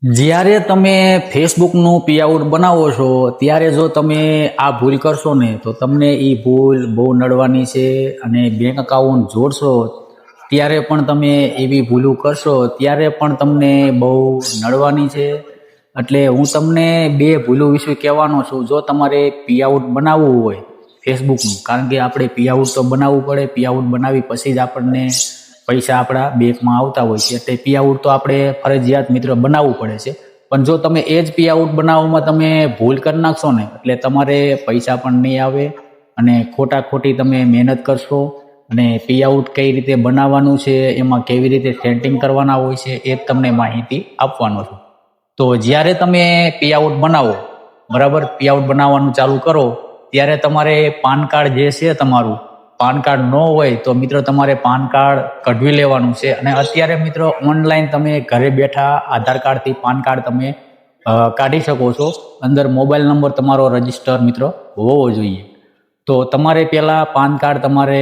જ્યારે તમે ફેસબુકનું પેઆઉટ બનાવો છો ત્યારે જો તમે આ ભૂલ કરશો ને તો તમને એ ભૂલ બહુ નડવાની છે. અને બેંક અકાઉન્ટ જોડશો ત્યારે પણ તમે એવી ભૂલો કરશો ત્યારે પણ તમને બહુ નડવાની છે. એટલે હું તમને બે ભૂલો વિશે કહેવાનો છું. જો તમારે પેઆઉટ બનાવવું હોય ફેસબુકનું, કારણ કે આપણે પેઆઉટ તો બનાવવું પડે, પેઆઉટ બનાવી પછી જ આપણને પૈસા આપણા બેંકમાં આવતા હોય છે. એટલે પેઆઉટ તો આપણે ફરજિયાત મિત્ર બનાવવું પડે છે. પણ જો તમે એ જ પેઆઉટ બનાવવામાં તમે ભૂલ કરી નાખશો ને એટલે તમારે પૈસા પણ નહીં આવે અને ખોટી તમે મહેનત કરશો. અને પેઆઉટ કઈ રીતે બનાવવાનું છે, એમાં કેવી રીતે સેટિંગ કરવાના હોય છે એ તમને માહિતી આપવાનો છું. તો જ્યારે તમે પેઆઉટ બનાવો, બરાબર, પેઆઉટ બનાવવાનું ચાલુ કરો ત્યારે તમારે પાન કાર્ડ જે છે તમારું, પાન કાર્ડ ન હોય તો મિત્રો તમારે પાન કાર્ડ કઢવી લેવાનું છે. અને અત્યારે મિત્રો ઓનલાઈન તમે ઘરે બેઠા આધાર કાર્ડથી પાન કાર્ડ તમે કાઢી શકો છો. અંદર મોબાઈલ નંબર તમારો રજીસ્ટર મિત્રો હોવો જોઈએ. તો તમારે પહેલાં પાન કાર્ડ તમારે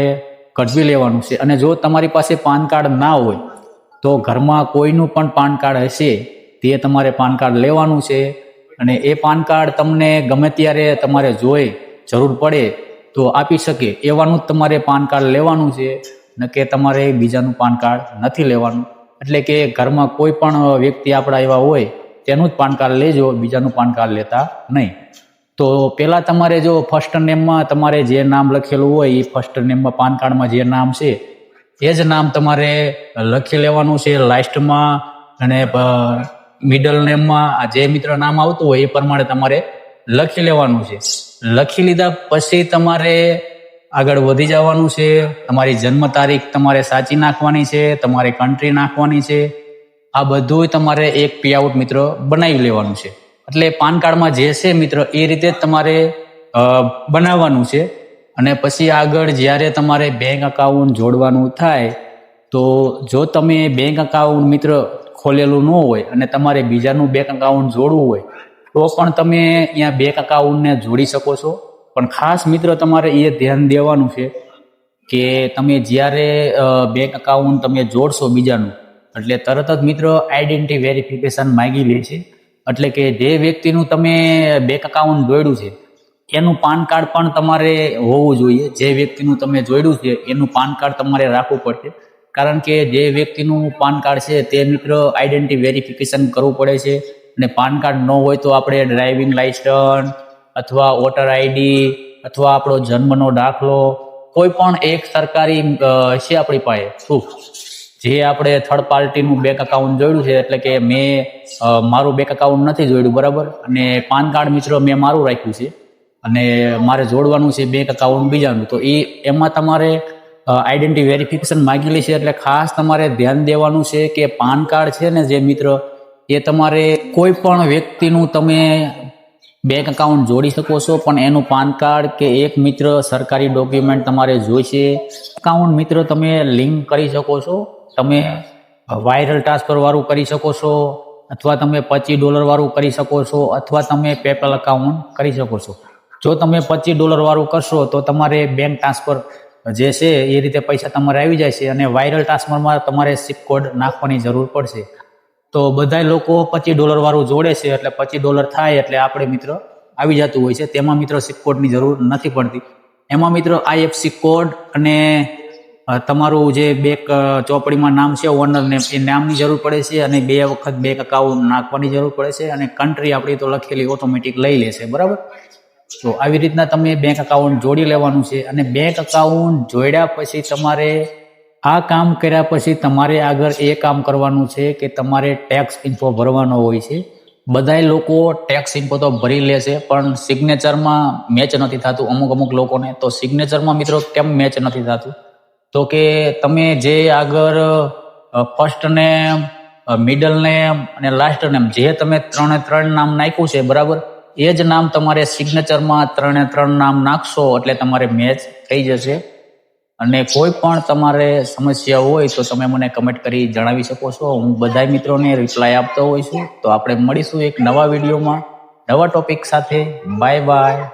કઢવી લેવાનું છે. અને જો તમારી પાસે પાન કાર્ડ ના હોય તો ઘરમાં કોઈનું પણ પાન કાર્ડ હશે તે તમારે પાન કાર્ડ લેવાનું છે. અને એ પાન કાર્ડ તમને ગમે ત્યારે તમારે જોઈ જરૂર પડે તો આપી શકે એવાનું જ તમારે પાન કાર્ડ લેવાનું છે. ને કે તમારે બીજાનું પાન કાર્ડ નથી લેવાનું. એટલે કે ઘરમાં કોઈ પણ વ્યક્તિ આપણા એવા હોય તેનું જ પાન કાર્ડ લેજો, બીજાનું પાન કાર્ડ લેતા નહીં. તો પહેલાં તમારે જો ફર્સ્ટ નેમમાં તમારે જે નામ લખેલું હોય એ ફર્સ્ટ નેમમાં પાન કાર્ડમાં જે નામ છે એ જ નામ તમારે લખી લેવાનું છે લાસ્ટમાં. અને મિડલ નેમમાં જે મિત્ર નામ આવતું હોય એ પ્રમાણે તમારે લખી લેવાનું છે. લખી લીધા પછી તમારે આગળ વધી જવાનું છે. તમારી જન્મ તારીખ તમારે સાચી નાખવાની છે, તમારે કન્ટ્રી નાખવાની છે. આ બધું તમારે એક પેઆઉટ મિત્ર બનાવી લેવાનું છે. એટલે પાન કાર્ડમાં જે છે મિત્ર એ રીતે જ તમારે બનાવવાનું છે. અને પછી આગળ જ્યારે તમારે બેંક અકાઉન્ટ જોડવાનું થાય તો જો તમે બેંક અકાઉન્ટ મિત્ર ખોલેલું ન હોય અને તમારે બીજાનું બેંક અકાઉન્ટ જોડવું હોય તો પણ તમે અહીંયા બેંક અકાઉન્ટને જોડી શકો છો. પણ ખાસ મિત્ર તમારે એ ધ્યાન દેવાનું છે કે તમે જ્યારે બેંક અકાઉન્ટ તમે જોડશો બીજાનું એટલે તરત જ મિત્ર આઈડેન્ટિટી વેરિફિકેશન માંગી લે છે. એટલે કે જે વ્યક્તિનું તમે બેંક અકાઉન્ટ જોડ્યું છે એનું પાન કાર્ડ પણ તમારે હોવું જોઈએ. જે વ્યક્તિનું તમે જોડ્યું છે એનું પાન કાર્ડ તમારે રાખવું પડશે. કારણ કે જે વ્યક્તિનું પાન કાર્ડ છે તે મિત્ર આઈડેન્ટિટી વેરિફિકેશન કરવું પડે છે. અને પાન કાર્ડ ન હોય તો આપણે ડ્રાઇવિંગ લાઇસન્સ અથવા વોટર આઈડી અથવા આપણો જન્મનો દાખલો કોઈ પણ એક સરકારી છે આપણી પાસે પ્રૂફ, જે આપણે થર્ડ પાર્ટીનું બેંક અકાઉન્ટ જોડ્યું છે. એટલે કે મેં મારું બેંક અકાઉન્ટ નથી જોડ્યું, બરાબર, અને પાન કાર્ડ મિત્રો મેં મારું રાખ્યું છે અને મારે જોડવાનું છે બેંક અકાઉન્ટ બીજાનું. તો એમાં તમારે આઈડેન્ટિટી વેરિફિકેશન માંગેલી છે. એટલે ખાસ તમારે ધ્યાન દેવાનું છે કે પાન કાર્ડ છે ને જે મિત્ર એ તમારે કોઈ પણ વ્યક્તિનું તમે બેંક અકાઉન્ટ જોડી શકો છો, પણ એનું પાન કાર્ડ કે એક મિત્ર સરકારી ડોક્યુમેન્ટ તમારે જોઈશે. અકાઉન્ટ મિત્ર તમે લિંક કરી શકો છો. તમે વાયરલ ટ્રાન્સફર વાળું કરી શકો છો, અથવા તમે $25 વાળું કરી શકો છો, અથવા તમે પેપલ અકાઉન્ટ કરી શકો છો. જો તમે $25 વાળું કરશો તો તમારે બેંક ટ્રાન્સફર જે છે એ રીતે પૈસા તમારે આવી જાય છે. અને વાયરલ ટ્રાન્સફરમાં તમારે SWIFT કોડ નાખવાની જરૂર પડશે. તો બધા લોકો $25 વાળું જોડે છે એટલે $25 થાય એટલે આપણે મિત્ર આવી જતું હોય છે. તેમાં મિત્રો SWIFT કોડની જરૂર નથી પડતી. એમાં મિત્રો IFSC કોડ અને તમારું જે બેંક ચોપડીમાં નામ છે ઓનર નેમ એ નામની જરૂર પડે છે. અને 2 વખત બેંક અકાઉન્ટ નાખવાની જરૂર પડે છે. અને કન્ટ્રી આપણી તો લખેલી ઓટોમેટિક લઈ લેશે, બરાબર. તો આવી રીતના તમે બેંક અકાઉન્ટ જોડી લેવાનું છે. અને બેંક અકાઉન્ટ જોડ્યા પછી તમારે આ કામ કર્યા પછી તમારે આગળ એ કામ કરવાનું છે કે તમારે ટેક્સ ઇન્ફો ભરવાનો હોય છે. બધાય લોકો ટેક્સ ઇન્ફો તો ભરી લે છે પણ સિગ્નેચરમાં મેચ નથી થતું અમુક લોકોને. તો સિગ્નેચરમાં મિત્રો કેમ મેચ નથી થતું? તો કે તમે જે આગળ ફર્સ્ટ નેમ, મિડલ નેમ અને લાસ્ટ નેમ જે તમે 3 નામ નાખ્યું છે, બરાબર, એ જ નામ તમારે સિગ્નેચરમાં 3 નામ નાખશો એટલે તમારે મેચ થઈ જશે. અને કોઈ પણ તમારે સમસ્યા હોય તો તમે મને કમેન્ટ કરી જણાવી શકો છો. હું બધા મિત્રોને રિપ્લાય આપતો હોઉં છું. તો આપણે મળીશું એક નવા વિડીયોમાં નવા ટોપિક સાથે. Bye bye.